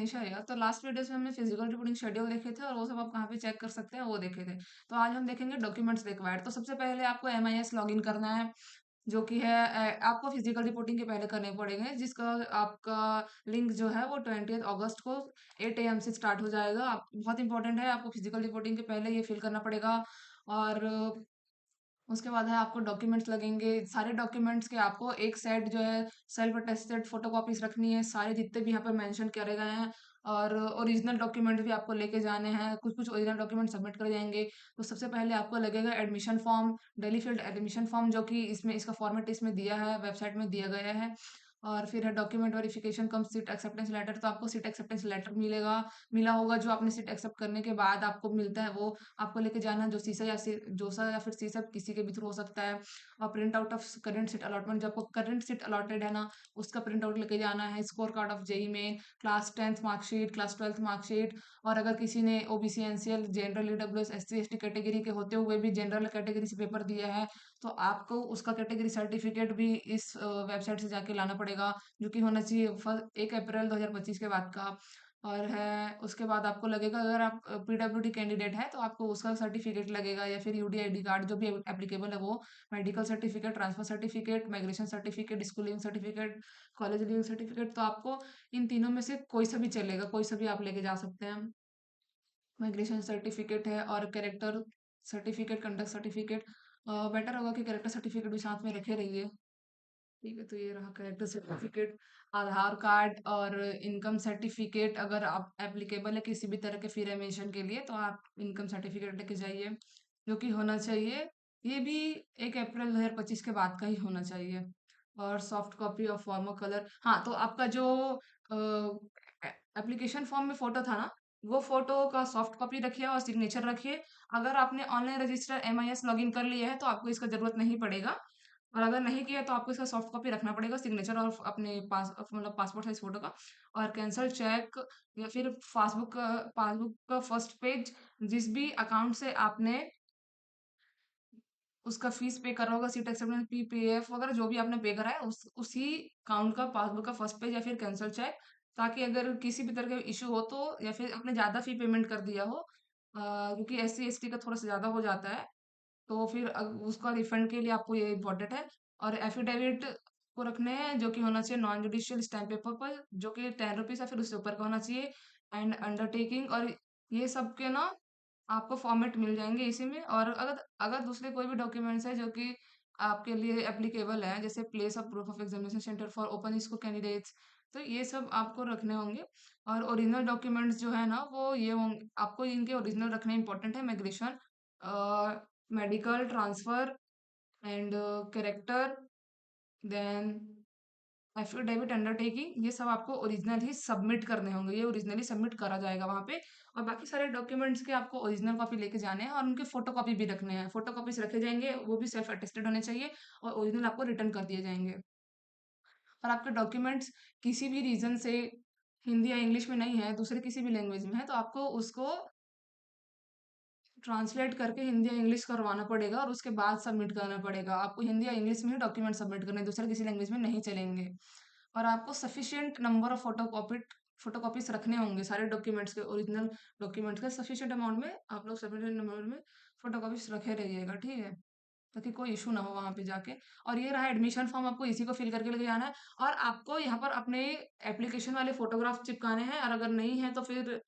Manisha here. तो last videos में हमने फिजिकल रिपोर्टिंग शेड्यूल देखे थे और वो सब आप कहाँ पे चेक कर सकते हैं वो देखे थे। तो आज हम देखेंगे डॉक्यूमेंट्स रिक्वायर्ड। तो सबसे पहले आपको एमआईएस लॉगिन करना है, जो कि है आपको फिजिकल रिपोर्टिंग के पहले करने पड़ेंगे, जिसका आपका लिंक जो है वो 20 अगस्त को 8 AM से स्टार्ट हो जाएगा। बहुत इंपॉर्टेंट है, आपको फिजिकल रिपोर्टिंग के पहले ये फिल करना पड़ेगा। और उसके बाद है आपको डॉक्यूमेंट्स लगेंगे। सारे डॉक्यूमेंट्स के आपको एक सेट जो है सेल्फ अटेस्टेड फोटोकॉपीज रखनी है, सारे जितने भी यहाँ पर मेंशन करे गए हैं। और ओरिजिनल डॉक्यूमेंट भी आपको लेके जाने हैं, कुछ कुछ ओरिजिनल डॉक्यूमेंट सबमिट कर जाएंगे। तो सबसे पहले आपको लगेगा admission form, daily field admission form, जो कि इसमें इसका फॉर्मेट इसमें दिया है, वेबसाइट में दिया गया है। और फिर है डॉक्यूमेंट वेरिफिकेशन कम सीट एक्सेप्टेंस लेटर। तो आपको सीट एक्सेप्टेंस लेटर मिला होगा, जो आपने सीट एक्सेप्ट करने के बाद आपको मिलता है, वो आपको लेके जाना है, जो सीसा या जोसा या फिर सीसा किसी के भी थ्रू हो सकता है। और print out of current seat allotment, जो आपको करंट सीट अलॉटेड है ना, उसका प्रिंट आउट लेके जाना है। स्कोर कार्ड ऑफ जेई में, class 10th marksheet, class 12th marksheet. और अगर किसी ने OBC NCL general EWS SC ST category के होते हुए भी जनरल कैटेगरी से पेपर दिया है, तो आपको उसका कैटेगरी सर्टिफिकेट भी इस वेबसाइट से जाके लाना पड़ेगा, जो कि होना चाहिए 1 अप्रैल 2025 के बाद का। और है उसके बाद आपको लगेगा, अगर आप पीडब्ल्यूडी कैंडिडेट है तो आपको उसका सर्टिफिकेट लगेगा, या फिर यूडीआईडी कार्ड जो भी एप्लीकेबल है वो, medical certificate, transfer certificate, migration certificate, school leaving certificate, college leaving certificate. तो आपको इन तीनों में से कोई सा भी चलेगा, कोई सा भी आप लेके जा सकते हैं। माइग्रेशन सर्टिफिकेट है और character certificate, conduct certificate. Better होगा कि कैरेक्टर सर्टिफिकेट भी साथ में रखे रहिए। ठीक है, तो ये रहा कैरेक्टर सर्टिफिकेट। आधार कार्ड और इनकम सर्टिफिकेट, अगर आप एप्लीकेबल है किसी भी तरह के फी रेमिशन के लिए, तो आप इनकम सर्टिफिकेट लेके जाइए, जो कि होना चाहिए। ये भी 1 अप्रैल 2025 के बाद का ही होना चाहिए। और soft copy of form of colour. हाँ, तो आपका जो एप्लीकेशन फॉर्म में फोटो था ना, वो फोटो का सॉफ्ट कॉपी रखिए और सिग्नेचर रखिए। अगर आपने ऑनलाइन रजिस्टर एमआईएस लॉगिन कर लिया है तो आपको इसका जरूरत नहीं पड़ेगा। और अगर नहीं किया तो आपको इसका सॉफ्ट कॉपी रखना पड़ेगा, सिग्नेचर और अपने पास मतलब पासपोर्ट साइज फोटो का। और कैंसल चेक या फिर पासबुक का फर्स्ट पेज, जिस भी अकाउंट से आपने उसका फीस पे करा होगा, सीट एक्सेप्टेंस पीपीएफ वगैरह जो भी आपने पे करा है, उसी अकाउंट का पासबुक का फर्स्ट पेज या फिर कैंसल चेक। ताकि अगर किसी भी तरह का इशू हो तो, या फिर आपने ज्यादा फी पेमेंट कर दिया हो, क्योंकि एससी एसटी का थोड़ा सा ज्यादा हो जाता है, तो फिर उसका रिफंड के लिए आपको ये इम्पोर्टेंट है। और एफिडेविट को रखने हैं, जो कि होना चाहिए नॉन जुडिशियल स्टैम्प पेपर पर, जो कि 10 रुपीज या फिर उससे ऊपर का होना चाहिए। एंड अंडरटेकिंग, और ये सब के ना आपको फॉर्मेट मिल जाएंगे इसी में। और अगर अगर दूसरे कोई भी डॉक्यूमेंट्स है जो कि आपके लिए एप्लीकेबल है, जैसे place of proof of examination centre for open school candidates, तो ये सब आपको रखने होंगे। और ओरिजिनल डॉक्यूमेंट्स जो है ना, वो ये होंगे, आपको इनके ओरिजिनल रखने इंपॉर्टेंट है। Migration, medical transfer and character, then affidavit, undertaking, ये सब आपको ओरिजिनल ही सबमिट करने होंगे, ये ओरिजिनली सबमिट करा जाएगा वहां पे। और बाकी सारे डॉक्यूमेंट्स के आपको ओरिजिनल कॉपी लेके जाने हैं, और उनके फोटो कॉपी भी रखने हैं। फोटो कॉपीज रखे जाएंगे, वो भी सेल्फ अटेस्टेड होने चाहिए, और ओरिजिनल आपको रिटर्न कर दिए जाएंगे। और आपके डॉक्यूमेंट्स किसी भी रीजन से हिंदी या इंग्लिश में नहीं है, दूसरे किसी भी लैंग्वेज में है, तो आपको उसको ट्रांसलेट करके हिंदी या इंग्लिश करवाना पड़ेगा, और उसके बाद सबमिट करना पड़ेगा। आपको हिंदी या इंग्लिश में ही डॉक्यूमेंट सबमिट करने हैं, दूसरे किसी लैंग्वेज में नहीं चलेंगे। और आपको सफिशिएंट नंबर ऑफ फोटोकॉपीज रखने होंगे, सारे डॉक्यूमेंट्स के, ओरिजिनल डॉक्यूमेंट्स के सफिशिएंट अमाउंट में आप लोग सफिशिएंट नंबर में फोटोकॉपीज रखे रहिएगा, ठीक है, ताकि कोई इशू ना हो वहां पे जाके। और ये रहा एडमिशन फॉर्म, आपको इसी को फिल करके लेके जाना है। और आपको यहाँ पर अपने एप्लीकेशन वाले फोटोग्राफ चिपकाने हैं, और अगर नहीं है तो फिर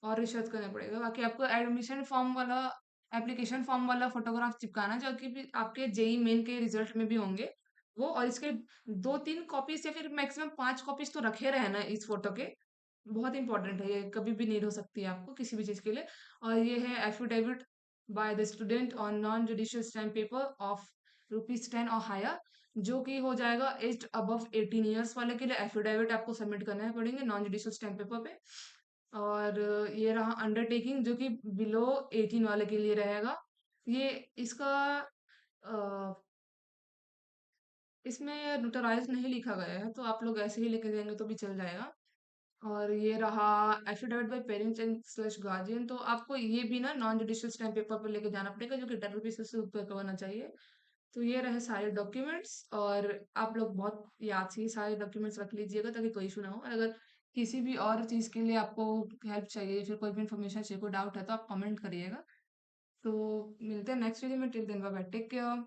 और रिसर्च करना पड़ेगा। बाकी आपको एडमिशन फॉर्म वाला, एप्लीकेशन फॉर्म वाला फोटोग्राफ चिपकाना, जो कि भी आपके जेई मेन के रिजल्ट में भी होंगे वो। और इसके 2-3 कॉपीज या फिर मैक्सिमम 5 कॉपीज तो रखे रहना इस फोटो के। बहुत इंपॉर्टेंट है ये, कभी भी नीड हो सकती है आपको किसी भी चीज के लिए। और ये है affidavit by the student on non judicial stamp paper of ₹10 और हायर, जो कि हो जाएगा एज अबव 18 ईयर्स वाले के लिए एफिडेविट आपको सबमिट करने पड़ेंगे नॉन जुडिशियल स्टैम्प पेपर पे। और ये रहा अंडरटेकिंग, जो कि बिलो 18 वाले के लिए रहेगा। ये इसका इसमें नोटराइज नहीं लिखा गया है, तो आप लोग ऐसे ही लेके जाएंगे तो भी चल जाएगा। और ये रहा affidavit bye parents and slash guardian, तो आपको ये भी ना नॉन जुडिशियल स्टैम्प पेपर पर लेके जाना पड़ेगा, जो कि 10 रुपीज से ऊपर का होना चाहिए। तो ये रहे सारे डॉक्यूमेंट्स, और आप लोग बहुत याद से ही सारे डॉक्यूमेंट्स रख लीजिएगा, ताकि कोई इशू ना हो। और अगर किसी भी और चीज़ के लिए आपको हेल्प चाहिए, फिर कोई भी इन्फॉर्मेशन चाहिए, कोई डाउट है तो आप कमेंट करिएगा। तो मिलते हैं नेक्स्ट वीडियो में, till then bye bye, take care.